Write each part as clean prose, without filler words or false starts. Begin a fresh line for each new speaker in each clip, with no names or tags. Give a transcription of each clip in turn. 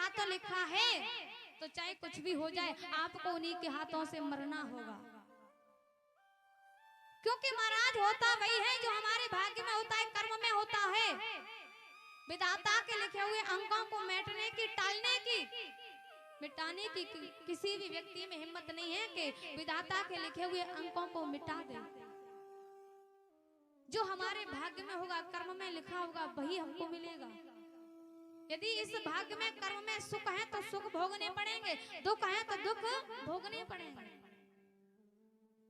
हाथों लिखा है तो चाहे कुछ भी हो जाए आपको उन्हीं के हाथों से मरना होगा। क्योंकि महाराज होता वही है जो हमारे भाग्य में होता है, कर्म में होता है। विधाता के लिखे हुए अंकों को मिटाने की, टालने की, मिटाने की किसी भी व्यक्ति में हिम्मत नहीं है कि विधाता के लिखे हुए अंकों को मिटा दे। जो हमारे भाग्य में होगा, कर्म में लिखा होगा, वही हमको मिलेगा। यदि इस भाग्य में, कर्म में सुख है तो सुख भोगने पड़ेंगे, दुख है तो दुख भोगने पड़ेंगे।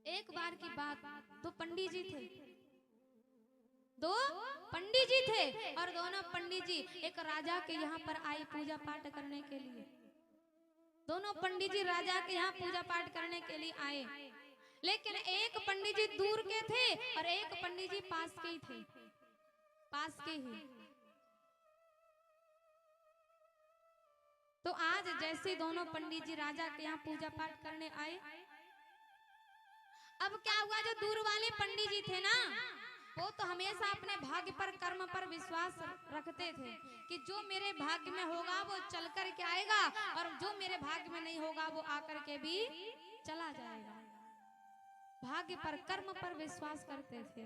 एक बार की बात, दो पंडित जी थे, दो पंडित जी थे और दोनों पंडित जी एक राजा के यहाँ पर आए पूजा पाठ करने के लिए। दोनों पंडित जी राजा के यहाँ पूजा पाठ करने के लिए आए, लेकिन एक पंडित जी दूर के थे और एक पंडित जी पास के ही थे, पास के ही। तो आज जैसे दोनों पंडित जी राजा के यहाँ पूजा पाठ करने आए, अब क्या हुआ, जो दूर वाले पंडित जी थे ना, वो तो हमेशा अपने भाग्य पर, कर्म पर विश्वास रखते थे कि जो मेरे भाग्य में होगा वो चल कर के आएगा और जो मेरे भाग्य में नहीं होगा वो आकर के भी चला जाएगा। भाग्य पर, कर्म पर विश्वास करते थे।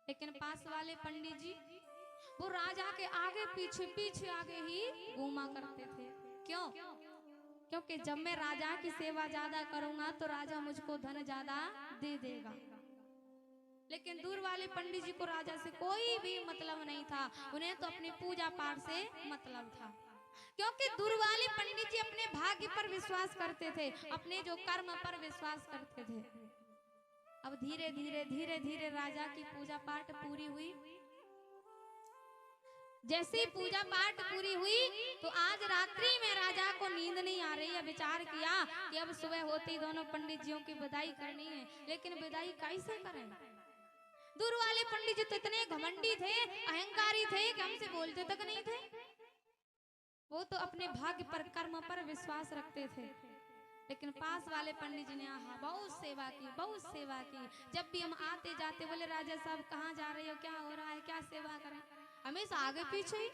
लेकिन पास वाले पंडित जी वो राजा के आगे पीछे, पीछे आगे ही घूमा करते थे। क्यों? क्योंकि जब मैं राजा की सेवा ज्यादा करूंगा तो राजा मुझको धन ज्यादा दे देगा। लेकिन दूर वाले पंडित जी को राजा से कोई भी मतलब नहीं था, उन्हें तो अपनी पूजा पाठ से मतलब था। क्योंकि दूर वाले पंडित जी अपने भाग्य पर विश्वास करते थे, अपने जो कर्म पर विश्वास करते थे। अब धीरे धीरे धीरे धीरे राजा की पूजा पाठ पूरी हुई। जैसे ही पूजा पाठ पूरी हुई तो आज रात्रि में राजा को नींद नहीं आ रही है। विचार किया कि अब सुबह होते ही दोनों पंडित जियों की विदाई करनी है, लेकिन विदाई कैसे करें? दूर वाले पंडित जी तो इतने घमंडी थे, अहंकारी थे कि हमसे बोलते तक नहीं थे। वो तो अपने भाग्य पर, कर्म पर विश्वास रखते थे। लेकिन पास वाले पंडित जी ने बहुत सेवा की, बहुत सेवा की। जब भी हम आते जाते बोले, राजा साहब कहाँ जा रहे हो, क्या हो रहा है, क्या सेवा करें, हमेशा आगे पीछे ही।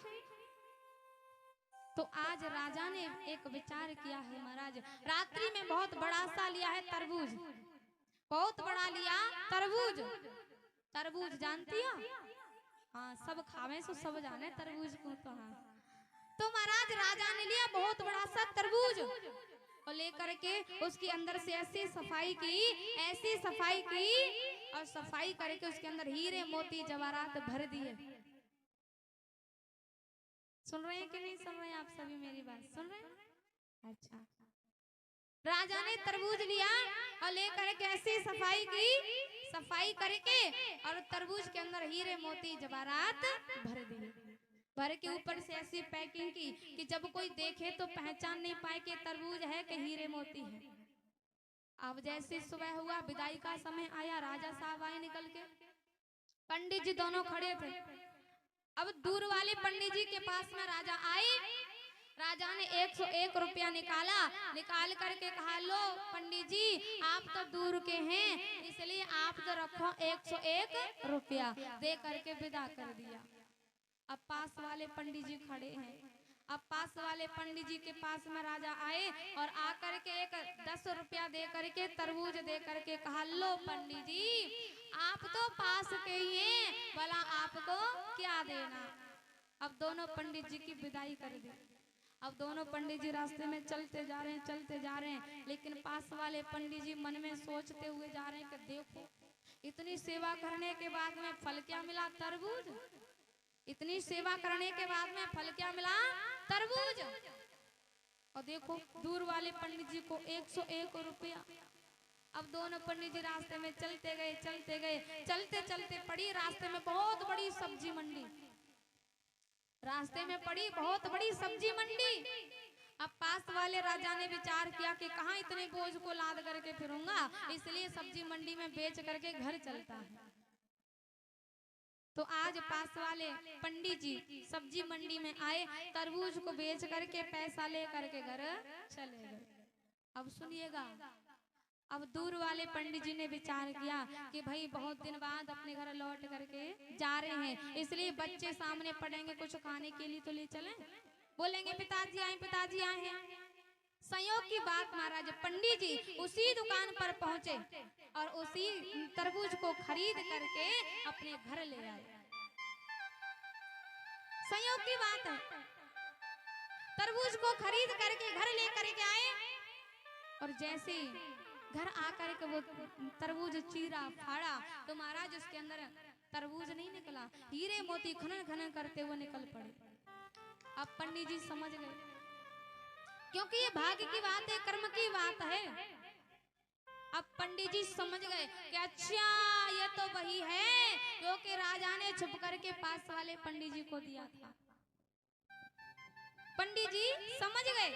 तो आज राजा ने एक विचार किया है, महाराज रात्रि में बहुत बड़ा सा लिया है तरबूज, बहुत बड़ा लिया तरबूज। तरबूज जानती हो? हाँ, सब खावे सो सब जाने तरबूज को तो। हाँ, तो महाराज राजा ने लिया बहुत बड़ा सा तरबूज और लेकर के उसके अंदर से ऐसी सफाई की, ऐसी सफाई की और सफाई करके उसके अंदर हीरे मोती जवाहरात भर दिए। सुन रहे हैं कि नहीं सुन रहे हैं? आप सभी मेरी बात सुन रहे हैं? अच्छा, राजा ने तरबूज लिया और लेकर के ऐसी सफाई की, सफाई करके और तरबूज के अंदर हीरे मोती जवाहरात भर दिए। भर के ऊपर से ऐसी पैकिंग की कि जब कोई देखे तो पहचान नहीं पाए कि तरबूज है कि हीरे मोती है। अब जैसे सुबह हुआ, विदाई का समय आया, राजा साहब आए निकल के, पंडित जी दोनों खड़े थे। अब दूर वाले पंडित जी के पास में राजा आए, राजा ने 101 रुपया निकाला, निकाल करके कहा, लो पंडित जी आप तो दूर के हैं, इसलिए आप तो रखो 101 रुपया, दे करके विदा कर दिया। अब पास वाले पंडित जी खड़े हैं। अब पास वाले पंडित जी के पास में राजा आए और आकर के एक 10 रुपया दे करके, तरबूज दे करके कहा, लो पंडित जी आप तो पास के ही हैं, भला आपको क्या देना। अब दोनों पंडित जी की विदाई कर दी। अब दोनों पंडित जी रास्ते में चलते जा रहे हैं, चलते जा रहे हैं, लेकिन पास वाले पंडित जी मन में सोचते हुए जा रहे हैं कि देखो इतनी सेवा करने के बाद में फल क्या मिला, तरबूज। इतनी सेवा करने के बाद में फल क्या मिला, तरबूज। और देखो दूर वाले पंडित जी को 101 रुपया। अब दोनों पंडित जी रास्ते में चलते गए, चलते गए, चलते चलते पड़ी रास्ते में बहुत बड़ी सब्जी मंडी। रास्ते में पड़ी बहुत बड़ी सब्जी मंडी। अब पास वाले राजा ने विचार किया कि कहाँ इतने बोझ को लाद करके फिरूंगा, इसलिए सब्जी मंडी में बेच करके घर चलता है। तो आज पास वाले पंडित जी सब्जी मंडी में आए, तरबूज को बेच करके पैसा ले करके घर चले गए। अब सुनिएगा, अब दूर वाले पंडित जी ने विचार किया कि भाई बहुत दिन बाद अपने घर लौट करके जा रहे हैं, इसलिए बच्चे सामने पड़ेंगे, कुछ खाने के लिए तो ले चलें। बोलेंगे पिताजी आए हैं। संयोग की बात महाराज पंडित जी उसी दुकान पर पहुंचे और उसी तरबूज को खरीद करके अपने घर ले आए। संयोग की बात है, तरबूज को खरीद करके घर लेकर के आए और जैसे घर आकर के वो तरबूज चीरा फाड़ा तो महाराज उसके अंदर तरबूज नहीं निकला, हीरे मोती खनन खनन करते हुए निकल पड़े। अब पंडित जी समझ गए, क्योंकि ये भाग्य की बात है, कर्म की बात है। अब पंडित जी समझ गए कि अच्छा ये तो वही है जो कि राजा ने छुप करके पास वाले पंडित जी को दिया था। पंडित जी समझ गए।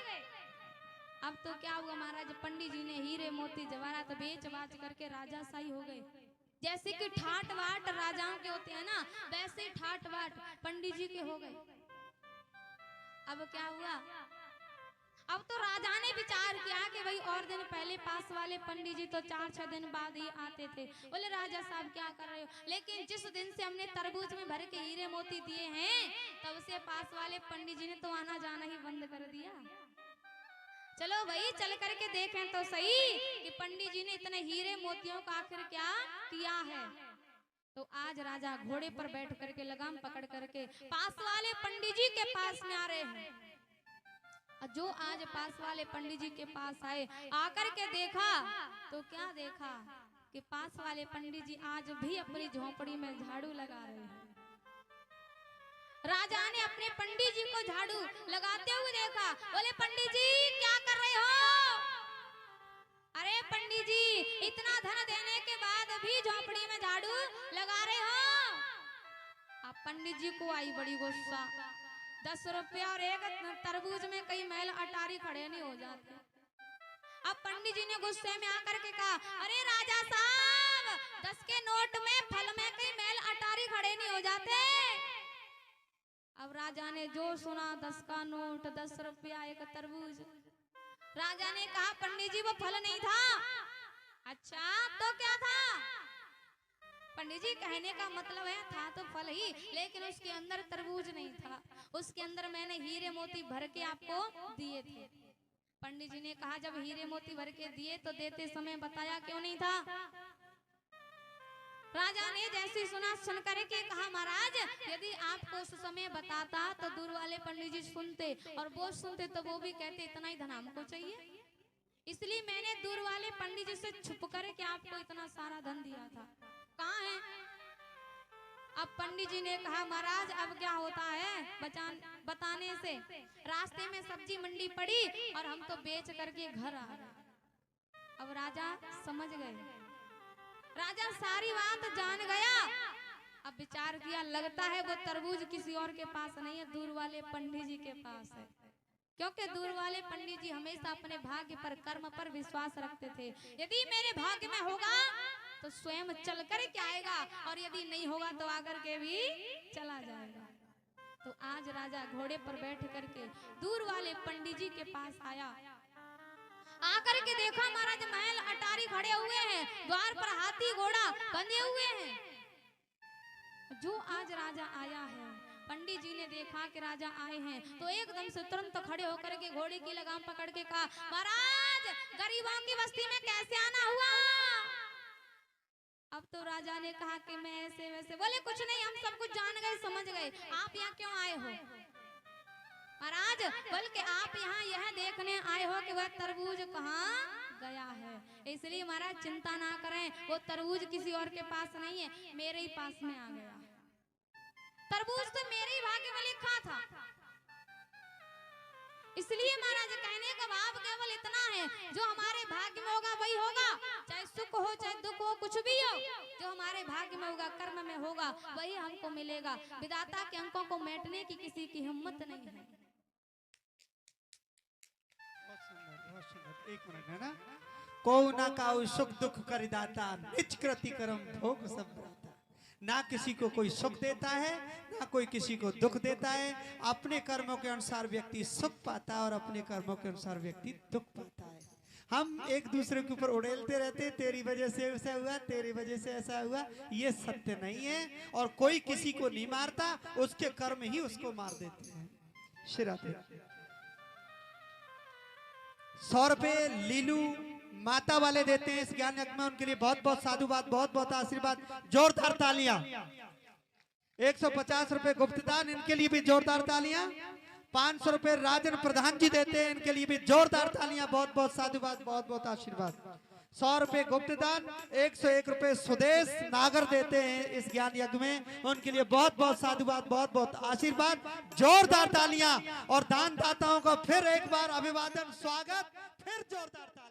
अब तो क्या हुआ महाराज, पंडित जी ने हीरे मोती जवाहरात बेच बाच करके राजाशाही हो गए। जैसे कि ठाट वाट राजाओं के होते हैं ना, वैसे ठाट वाट पंडित जी के हो गए। अब क्या हुआ, अब तो राजा ने विचार किया कि भाई और दिन पहले पास वाले पंडित जी तो 4-6 दिन बाद ही आते थे। बोले राजा साहब क्या कर रहे हो, लेकिन जिस दिन से हमने तरबूज में भर के हीरे मोती दिए हैं तब से पास वाले पंडित जी ने तो आना जाना ही बंद कर दिया। चलो भाई चल करके देखें तो सही कि पंडित जी ने इतने हीरे मोतियों का आखिर क्या किया है। तो आज राजा घोड़े पर बैठ करके लगाम पकड़ करके पास वाले पंडित जी के पास में आ रहे हैं। जो आज पास वाले पंडित जी के पास आए, आकर के देखा तो क्या देखा कि पास वाले पंडित जी आज भी अपनी झोंपड़ी में झाड़ू लगा रहे हैं। राजा ने अपने पंडित जी को झाड़ू लगाते हुए देखा। बोले पंडित जी क्या कर रहे हो? अरे पंडित जी इतना धन देने के बाद भी झोंपड़ी में झाड़ू लगा रहे हो? अब पंडित जी को आई बड़ी गुस्सा। 10 रुपया और एक तरबूज में कई मैल अटारी खड़े नहीं हो जाते। अब पंडित जी ने गुस्से में आकर के कहा, अरे राजा साहब 10 के नोट में फल में कई मैल अटारी खड़े नहीं हो जाते। अब राजा ने जो सुना 10 का नोट, 10 रुपया एक तरबूज। राजा ने कहा पंडित जी वो फल नहीं था। अच्छा तो क्या था? पंडित जी कहने का मतलब है था तो फल ही, लेकिन उसके अंदर तरबूज नहीं था, उसके अंदर मैंने हीरे मोती भर के आपको दिए थे। पंडित जी ने कहा जब हीरे मोती भर के दिए तो देते समय बताया क्यों नहीं था? राजा ने जैसे सुना सुन करके कहा महाराज यदि आपको उस समय बताता तो दूर वाले पंडित जी सुनते, और वो सुनते तो वो भी कहते इतना ही धन हमको चाहिए, इसलिए मैंने दूर वाले पंडित जी से छुप करके आपको इतना सारा धन दिया था। कहाँ है? अब पंडित जी ने कहा महाराज अब क्या होता है बताने से, रास्ते में सब्जी मंडी पड़ी और हम तो बेच करके घर आ गए। अब राजा समझ गए, राजा सारी बात जान गया। अब विचार किया लगता है वो तरबूज किसी और के पास नहीं है, दूर वाले पंडित जी के पास है, क्योंकि दूर वाले पंडित जी हमेशा अपने भाग्य पर कर्म पर विश्वास रखते थे। यदि मेरे भाग्य में होगा तो स्वयं चल कर के आएगा, और यदि नहीं होगा तो आकर के भी चला जाएगा। तो आज राजा घोड़े पर बैठ करके दूर वाले पंडित जी के पास आया। आकर के देखा महाराज महल अटारी खड़े हुए हैं, द्वार पर हाथी घोड़ा बंधे हुए हैं। जो आज राजा आया है, पंडित जी ने देखा कि राजा आए हैं तो एकदम से तुरंत खड़े होकर के घोड़े की लगाम पकड़ के कहा महाराज गरीबों की बस्ती में कैसे आना हुआ? अब तो राजा ने कहा कि मैं ऐसे वैसे। बोले कुछ नहीं, हम सब कुछ जान गए समझ गए, आप यहाँ क्यों आए हो? महाराज बल्कि आप यहाँ यह देखने आए हो कि वह तरबूज कहाँ गया है, इसलिए महाराज चिंता ना करें, वो तरबूज किसी और के पास नहीं है, मेरे ही पास में आ गया। तरबूज तो मेरे ही भाग्य में लिखा था। इसलिए महाराज कहने का भाव केवल इतना है, जो हमारे भाग्य में होगा वही होगा, चाहे सुख हो चाहे दुख हो कुछ भी हो, जो हमारे भाग्य में होगा कर्म में होगा वही हमको मिलेगा। विधाता के अंकों को मेटने की किसी की हिम्मत नहीं है।
एक मिनट है ना। को ना काऊ सुख दुख कर दाता, निज कृति कर्म भोग सब भ्राता। ना किसी को कोई सुख देता है ना कोई किसी को दुख देता है। अपने कर्मों के अनुसार व्यक्ति सुख पाता है और अपने कर्मों के अनुसार व्यक्ति दुख पाता है। हम एक दूसरे के ऊपर उड़ेलते रहते, तेरी वजह से ऐसा हुआ, तेरी वजह से ऐसा हुआ, ये सत्य नहीं है। और कोई किसी को नहीं मारता, उसके कर्म ही उसको मार देते हैं। शिराते 100 रुपए लीलू माता वाले देते हैं इस ज्ञान यज्ञ में, उनके लिए बहुत बहुत साधुवाद, बहुत बहुत आशीर्वाद, जोरदार तालियां। 150 रुपए गुप्तदान, इनके लिए भी जोरदार तालियां। 500 रुपए राजन प्रधान जी देते हैं, इनके लिए भी जोरदार तालियां, बहुत बहुत साधुवाद, बहुत बहुत आशीर्वाद। 100 रुपए गुप्तदान, 101 रुपए सुदेश नागर देते हैं इस ज्ञान यज्ञ में, उनके लिए बहुत बहुत साधुवाद, बहुत बहुत आशीर्वाद, जोरदार तालियां। और दान दाताओं का फिर एक बार अभिवादन, स्वागत, फिर जोरदार तालियां।